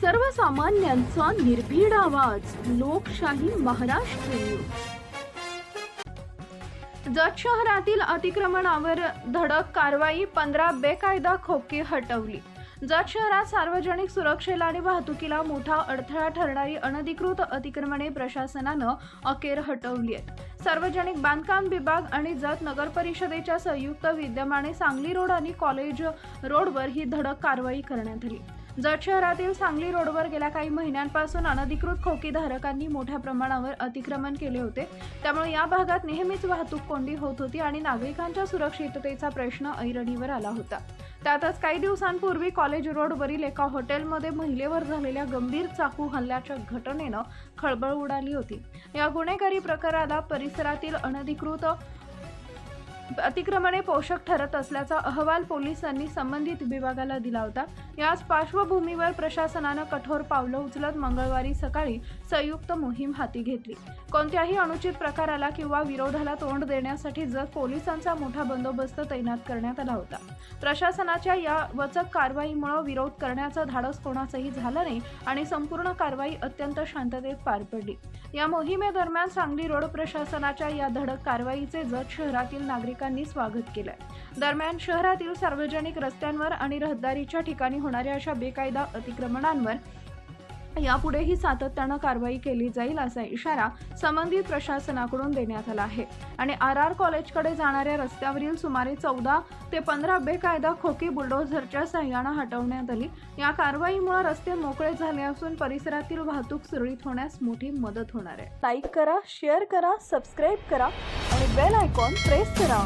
सर्वसामान्यांचा निर्भीड आवाज, लोकशाही महाराष्ट्र न्यूज. जत शहरातील अतिक्रमणावर धडक कारवाई, 15 बेकायदा खोकी हटवली. जत शहरात सार्वजनिक सुरक्षेला आणि वाहतुकीला मोठा अडथळा ठरणारी अनधिकृत अतिक्रमणे प्रशासनानं अखेर हटवली आहेत. सार्वजनिक बांधकाम विभाग आणि जत नगर परिषदेच्या संयुक्त विद्यमाने सांगली रोड आणि कॉलेज रोडवर ही धडक कारवाई करण्यात आली. जत शहरातील सांगली रोडवर गेल्या काही महिन्यांपासून अनधिकृत खोकीधारकांनी मोठ्या प्रमाणावर अतिक्रमण केले होते. त्यामुळे या भागात नेहमीच वाहतूक कोंडी होत होती आणि नागरिकांच्या सुरक्षिततेचा प्रश्न ऐरणीवर आला होता. त्यातच काही दिवसांपूर्वी कॉलेज रोडवरील एका हॉटेलमध्ये महिलेवर झालेल्या गंभीर चाकू हल्ल्याच्या घटनेनं खळबळ उडाली होती. या गुन्हेगारी प्रकाराला परिसरातील अनधिकृत अतिक्रमणे पोषक ठरत असल्याचा अहवाल पोलिसांनी संबंधित विभागाला दिला होता. याच पार्श्वभूमीवर प्रशासनानं कठोर पावलं उचलत मंगळवारी सकाळी संयुक्त मोहीम हाती घेतली. कोणत्याही अनुचित प्रकाराला किंवा विरोधाला तोंड देण्यासाठी जत पोलिसांचा मोठा बंदोबस्त तैनात करण्यात आला होता. प्रशासनाच्या या वचक कारवाईमुळे विरोध करण्याचं धाडस कोणाचंही झालं नाही आणि संपूर्ण कारवाई अत्यंत शांततेत पार पडली. या मोहिमेदरम्यान सांगली रोड प्रशासनाच्या या धडक कारवाईचे जत शहरातील नागरिकांनी स्वागत केलंय. दरम्यान शहरातील सार्वजनिक रस्त्यांवर आणि रहदारीच्या ठिकाणी होणाऱ्या अशा बेकायदा अतिक्रमणांवर यापुढेही सातत्यानं कारवाई केली जाईल असा इशारा संबंधित प्रशासनाकडून देण्यात आला आहे. आणि RR कॉलेजकडे जाणाऱ्या रस्त्यावरील सुमारे 14 ते 15 बेकायदा खोकी बुलडोझरच्या सहाय्यानं हटवण्यात आली. या कारवाईमुळे रस्ते मोकळे झाले असून परिसरातील वाहतूक सुरळीत होण्यास मोठी मदत होणार आहे. लाईक करा, शेअर करा, सबस्क्राईब करा आणि बेल आयकॉन प्रेस करा.